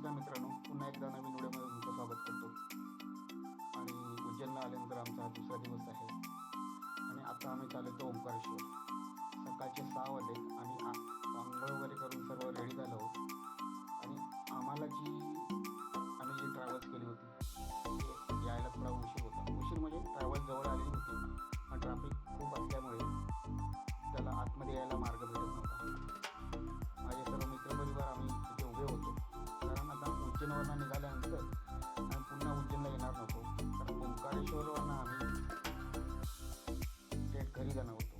नमस्कार मित्रांनो, पुन्हा एकदा नवीन व्हिडिओमध्ये तुमचं स्वागत करतो. आणि उज्जैनला आल्यानंतर आमचा हा दुसरा दिवस आहे आणि आता आम्ही चालतो ओंकारेश्वर. सकाळचे 6 वाजले आणि अंघोळ वगैरे करून सर्व रेडी झालो आहोत. आणि आम्ही जी ट्रॅव्हल्स केली होती ते यायला थोडा उशीर होता. उशीर म्हणजे ट्रॅव्हल्स जवळ आलेली होती पण ट्रॅफिक खूप असल्यामुळे त्याला आतमध्ये यायला मार्ग भेटत नव्हता. माझे सर्व मित्रपरिवार आम्ही तिथे उभे होतो, कारण आता उज्जैनवरनं निघाल्यानंतर आम्ही पुन्हा उज्जैनला येणार नव्हतो, कारण ओंकारेश्वरवरनं आम्ही थेट घरी जाणार होतो.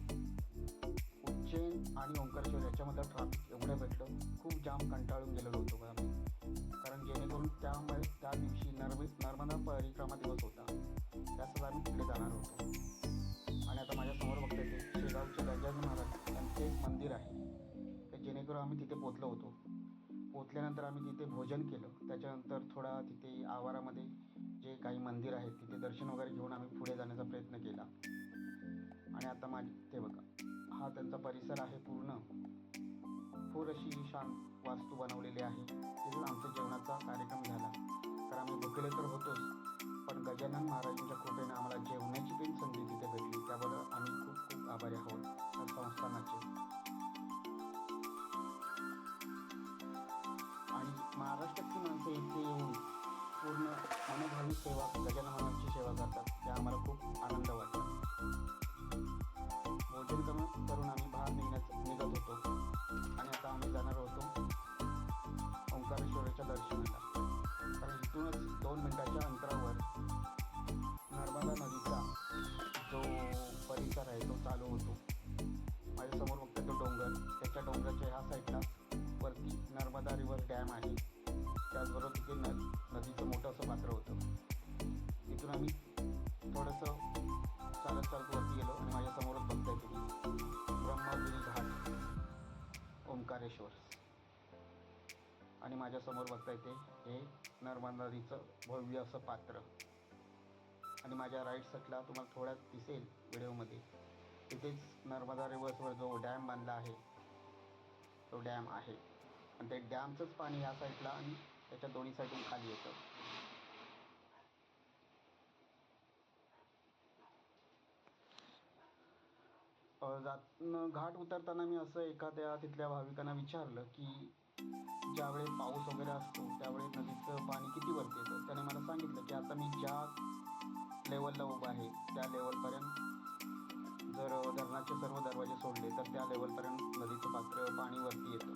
उज्जैन आणि ओंकारेश्वर याच्यामधलं ट्रॅफिक एवढं भेटलं, खूप जाम कंटाळून गेलेलो होतो का आम्ही, कारण जेणेकरून त्या दिवशी नर्मदा परिक्रमा दिवस होता, त्यासाठी आम्ही तिकडे जाणार होतो. आणि आता माझ्यासमोर बघता येते शेगावचे गजानन महाराज यांचे एक मंदिर आहे, तर जेणेकरून आम्ही तिथे पोचलो होतो. पोचल्यानंतर आम्ही तिथे भोजन केलं. त्याच्यानंतर थोडा तिथे आवारामध्ये जे काही मंदिर आहेत तिथे दर्शन वगैरे घेऊन आम्ही पुढे जाण्याचा प्रयत्न केला. आणि आता ते बघा, हा त्यांचा परिसर आहे. पूर अशी शांत वास्तू बनवलेली आहे. तिथून आमच्या जेवणाचा कार्यक्रम झाला, तर आम्ही भुकेले तर होतोच, पण गजानन महाराजांच्या कृपेने आम्हाला जेवण्याची पण संधी तिथे भेटली. त्याबद्दल आम्ही खूप खूप आभारी आहोत त्या संस्थानाचे. आणि महाराष्ट्रातली माणसं इथे येऊन पूर्ण मनोभावी सेवा, गजानन महाराजांची सेवा करतात, ते आम्हाला खूप आनंद वाटला. भोजन करून आम्ही बाहेर निघत होतो आणि आता आम्ही जाणार होतो ओंकारेश्वराच्या दर्शनाला. कारण इथूनच 2 मिनिटाच्या अंतरावर नर्मदा नदीचा जो परिसर आहे तो चालू होतो. माझ्यासमोर फक्त तो डोंगर, त्याच्या डोंगराच्या ह्या साईडला वरती नर्मदा रिव्हर डॅम आहे. त्याचबरोबर तिथे नदीचं मोठं असं पात्र होतं. तिथून आम्ही थोडंसं चालत वरती गेलो आणि माझ्यासमोरच बघताय तुम्ही ब्रह्मगिरी घाट ओंकारेश्वर. आणि माझ्यासमोर बघता येते हे नर्मदा नदीचं भव्य असं पात्र. आणि माझ्या राईट साईडला तुम्हाला थोड्यात दिसेल व्हिडिओमध्ये, तिथेच नर्मदा रिव्हर्सवर जो डॅम बांधला आहे तो डॅम आहे. आणि ते डॅमचंच पाणी या साईडला आणि त्याच्या दोन्ही साईडून खाली येतं. घाट उतरताना मी असं एखाद्या तिथल्या भाविकांना विचारलं की ज्यावेळेस पाऊस वगैरे असतो त्यावेळेस नदीचं पाणी किती वरती येतं. त्याने मला सांगितलं की आता मी ज्या लेवलला उभा आहे त्या लेवलपर्यंत जर धरणाचे सर्व दरवाजे सोडले तर त्या लेवलपर्यंत नदीचं पाणी वरती येतं.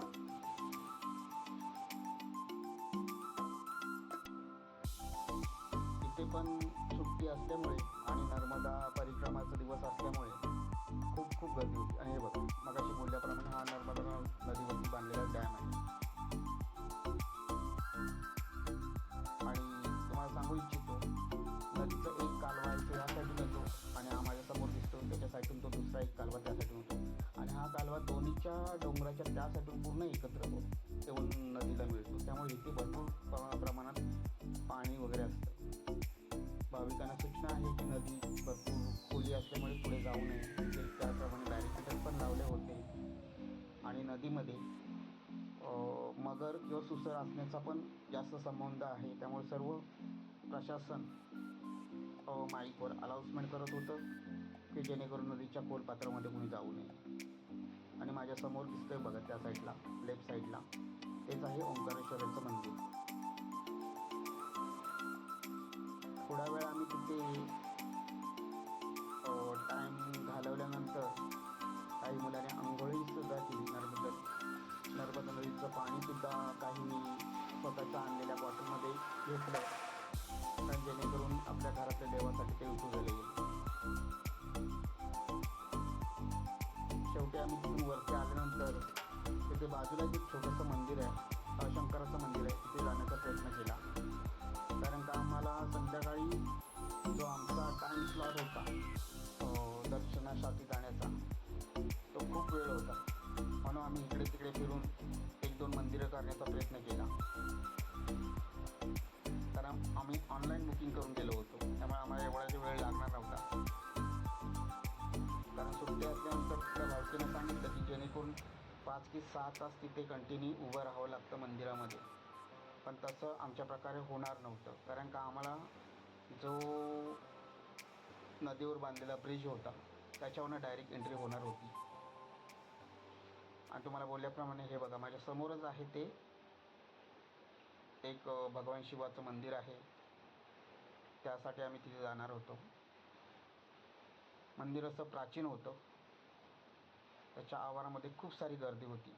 इथे पण सुट्टी असल्यामुळे आणि नर्मदा परिक्रमाचा दिवस असल्यामुळे खूप गर्दी होती. आणि हे बघा, मगाशी बोलल्याप्रमाणे हा नर्मदा नदीवरती बांधलेला डॅम आहे. आणि तुम्हाला सांगू इच्छितो, नदीचं एक कालवा आहे तो या साईडून येतो आणि हा माझ्यासमोर दिसतो त्याच्या साईडून तो दुसरा एक कालवा त्या साईडून होतो. आणि हा कालवा दोन्हीच्या डोंगराच्या त्या साईडून पूर्ण एकत्र येऊन नदीला मिळतो. त्यामुळे इथे भरपूर प्रमाणात पाणी वगैरे असतं. भाविकांना सूचना आहे की नदी भरपूर खोली असल्यामुळे पुढे जाऊ नये. त्याप्रमाणे बॅरिकेड पण लावले होते. आणि नदीमध्ये मगर किंवा सुसर असण्याचा पण जास्त संबंध आहे. त्यामुळे सर्व प्रशासन माईकवर अनाउन्समेंट करत होतं की जेणेकरून नदीच्या खोल पात्रामध्ये कोणी जाऊ नये. आणि माझ्यासमोर दिसतंय बघा त्या साईडला, लेफ्ट साईडला, तेच आहे ओंकारेश्वराचं मंदिर. थोडा वेळ आम्ही तिथे टाईम घालवल्यानंतर काही मुलाने आंघोळीसुद्धा केली. नर्मदा नदीचं पाणीसुद्धा काहींनी स्वतःच्या आणलेल्या बॉटलमध्ये घेतलं, कारण जेणेकरून आपल्या घरातल्या देवासाठी ते उपयोगाला येईल. शेवटी आम्ही तिथून वरती आल्यानंतर तिथे बाजूला एक छोटंसं मंदिर आहे, शंकराचं मंदिर आहे, तिथे जाण्याचा प्रयत्न केला. कारण का आम्हाला संध्याकाळी जो आमचा टाईम स्लॉट होता दर्शनासाठी जाण्याचा, तो खूप वेळ होता. म्हणून आम्ही इकडे तिकडे फिरून 1-2 मंदिरं करण्याचा प्रयत्न केला. कारण आम्ही ऑनलाईन बुकिंग करून गेलो होतो, त्यामुळे आम्हाला एवढा वेळ लागणार नव्हता. कारण सुट्टी असल्यानंतर त्या भावकीनं सांगितलं की जेणेकरून 5 ते 6 तास तिथे कंटिन्यू उभं राहावं लागतं मंदिरामध्ये. पण तसं आमच्या प्रकारे होणार नव्हतं, कारण का आम्हाला जो नदीवर बांधलेला ब्रिज होता त्याच्यावरनं डायरेक्ट एंट्री होणार होती. आणि तुम्हाला बोलल्याप्रमाणे हे बघा माझ्या समोरच आहे ते एक भगवान शिवाचं मंदिर आहे. त्यासाठी आम्ही तिथे जाणार होतो. मंदिर असं प्राचीन होतं. त्याच्या आवारामध्ये खूप सारी गर्दी होती.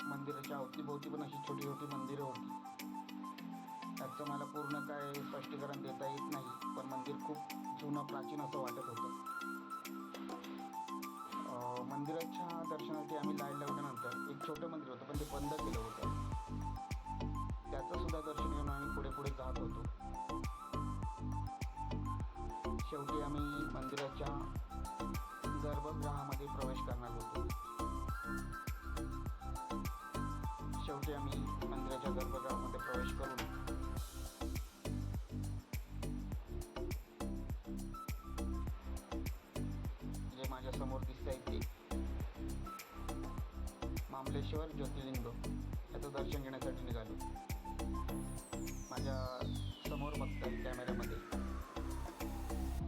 मंदिराच्या अवतीभोवती पण अशी छोटी छोटी मंदिरं होती. त्याचं मला पूर्ण काय स्पष्टीकरण देता येत नाही, पण मंदिर खूप जुनं प्राचीन असं वाटत होतं. मंदिराच्या दर्शनासाठी आम्ही लाईन लावल्यानंतर एक छोटं मंदिर होतं, पण ते बंद केलं होतं. त्याचंसुद्धा दर्शन घेऊन आम्ही पुढे पुढे जात होतो. शेवटी आम्ही मंदिराच्या गर्भगृहामध्ये प्रवेश करणार होतो. शेवटी आम्ही मंदिराच्या गर्भगृहामध्ये प्रवेश करून जे माझ्या समोर दिसतंय ते मामलेश्वर ज्योतिर्लिंग याचं दर्शन घेण्यासाठी निघालो. माझ्या समोर बघताय कॅमेऱ्यामध्ये.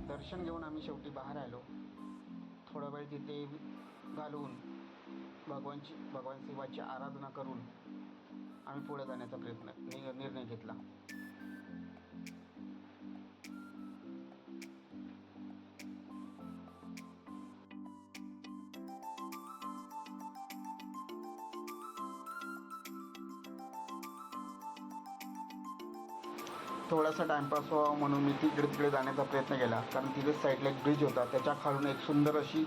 दर्शन घेऊन आम्ही शेवटी बाहेर आलो. थोडा वेळ तिथे घालवून भगवान शिवाची आराधना करून आम्ही पुढे जाण्याचा निर्णय घेतला. थोडासा टाईमपास व्हावा म्हणून मी तिकडे जाण्याचा प्रयत्न केला, कारण तिथेच साईडला एक ब्रिज होता. त्याच्या खालून एक सुंदर अशी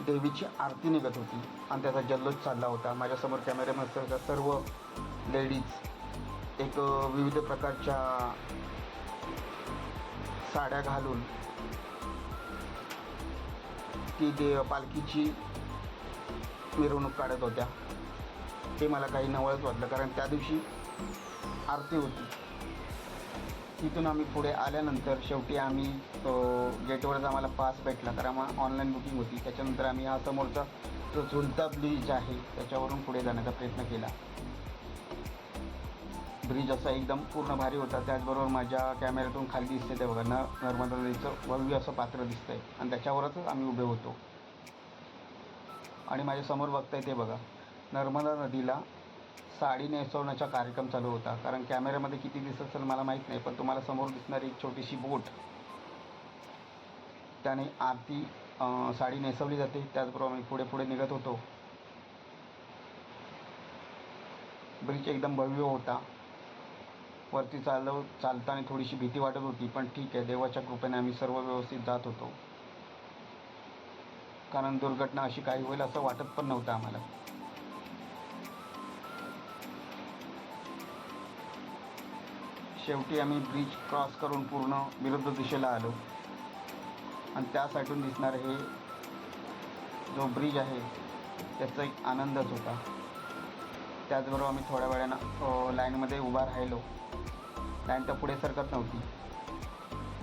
देवीची आरती निघत होती आणि त्याचा जल्लोष चालला होता. माझ्यासमोर कॅमेऱ्यामध्ये सर्व लेडीज एक विविध प्रकारच्या साड्या घालून ती पालखीची मिरवणूक काढत होत्या. ते मला काही नवळच वाटलं, कारण त्या दिवशी आरती होती. तिथून आम्ही पुढे आल्यानंतर शेवटी आम्ही गेटवरच आम्हाला पास भेटला, कारण ऑनलाईन बुकिंग होती. त्याच्यानंतर आम्ही हा समोरचा जो झुलता ब्रिज आहे त्याच्यावरून पुढे जाण्याचा प्रयत्न केला. ब्रिज असा एकदम पूर्ण भारी होता. त्याचबरोबर माझ्या कॅमेऱ्यातून खाली दिसते ते बघा नर्मदा नदीचं भव्य असं पात्र दिसतंय आणि त्याच्यावरच आम्ही उभे होतो. आणि माझ्यासमोर बघताय ते बघा नर्मदा नदीला साडी नेसवण्याचा कार्यक्रम चालू होता. कारण कॅमेऱ्यामध्ये किती दिसत असेल मला माहीत नाही, पण तुम्हाला समोर दिसणारी एक छोटीशी बोट, त्याने आरती साडी नेसवली जाते. त्याचबरोबर आम्ही पुढे पुढे निघत होतो. ब्रिज एकदम भव्य होता. वरती चालताना थोडीशी भीती वाटत होती, पण ठीक आहे, देवाच्या कृपेने आम्ही सर्व व्यवस्थित जात होतो. कारण दुर्घटना अशी काही होईल असं वाटत पण नव्हतं आम्हाला. शेवटी आम्ही ब्रिज क्रॉस करून पूर्ण विरुद्ध दिशेला आलो आणि त्या साईडून दिसणार हे जो ब्रिज आहे त्याचा एक आनंदच होता. त्याचबरोबर आम्ही थोड्या वेळानं लाईनमध्ये उभा राहिलो. लाईन तर पुढे सरकत नव्हती.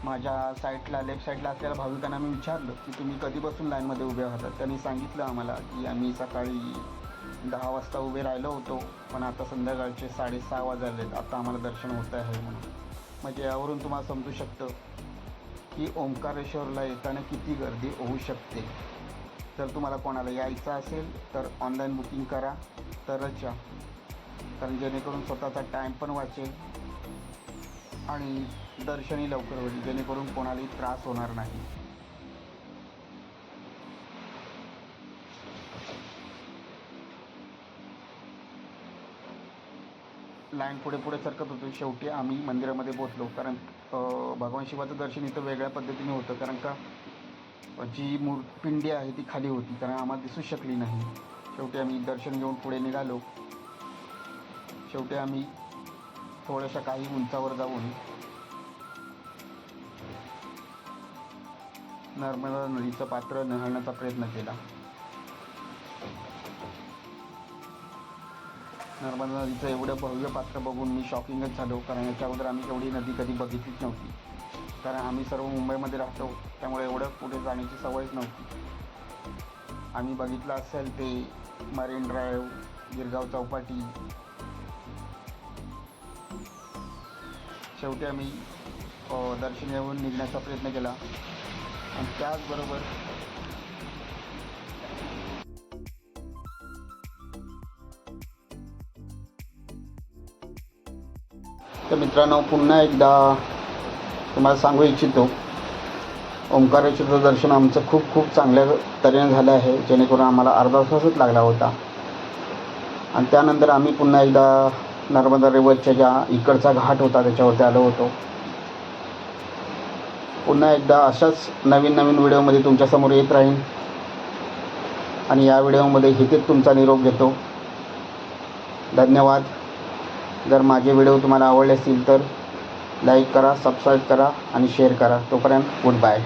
माझ्या साईडला लेफ्ट साईडला असलेल्या भाविकांना मी विचारलं की तुम्ही कधीपासून लाईनमध्ये उभे राहतात. त्यांनी सांगितलं आम्हाला की आम्ही सकाळी 10 वाजता उभे राहिलो होतो, पण आता संध्याकाळचे 6:30 वाजलेत, आता आम्हाला दर्शन होतं आहे म्हणून. म्हणजे यावरून तुम्हाला समजू शकतं की ओंकारेश्वरला येताना किती गर्दी होऊ शकते. जर तुम्हाला कोणाला यायचं असेल तर ऑनलाईन बुकिंग करा तरच या, कारण जेणेकरून स्वतःचा टाईम पण वाचेल आणि दर्शनही लवकर होईल, जेणेकरून कोणालाही त्रास होणार नाही. लाईन पुढे पुढे सरकत होती. शेवटी आम्ही मंदिरामध्ये पोचलो. कारण भगवान शिवाचं दर्शन इथं वेगळ्या पद्धतीने होतं, कारण का जी पिंडी आहे ती खाली होती, कारण आम्हाला दिसू शकली नाही. शेवटी आम्ही दर्शन घेऊन पुढे निघालो. शेवटी आम्ही थोड्याशा काही उंचावर जाऊन नर्मदा नदीचं पात्र न्याहाळण्याचा प्रयत्न केला. नर्मदा नदीचं एवढं भव्य पात्र बघून मी शॉकिंगच झालो, कारण याच्या अगोदर आम्ही एवढी नदी कधी बघितलीच नव्हती. कारण आम्ही सर्व मुंबईमध्ये राहतो, त्यामुळे एवढं पुढे जाण्याची सवयच नव्हती. आम्ही बघितलं असेल ते मरीन ड्राईव्ह, गिरगाव चौपाटी. शेवटी आम्ही दर्शन घेऊन निघण्याचा प्रयत्न केला आणि त्याचबरोबर तर मित्रांनो, पुन्हा एकदा तुम्हाला सांगू इच्छितो, ओंकारेश्वरचं दर्शन आमचं खूप चांगल्या तऱ्हेने झालं आहे, जेणेकरून आम्हाला अर्धा तासच लागला होता. आणि त्यानंतर आम्ही पुन्हा एकदा नर्मदा रिव्हरच्या ज्या इकडचा घाट होता त्याच्यावरती आलो होतो. पुन्हा एकदा अशाच नवीन व्हिडिओमध्ये तुमच्यासमोर येत राहीन आणि या व्हिडिओमध्ये इथेच तुमचा निरोप घेतो. धन्यवाद. जर माझे व्हिडिओ तुम्हाला आवडले असतील तर लाईक करा, सबस्क्राईब करा आणि शेअर करा. तोपर्यंत गुड बाय.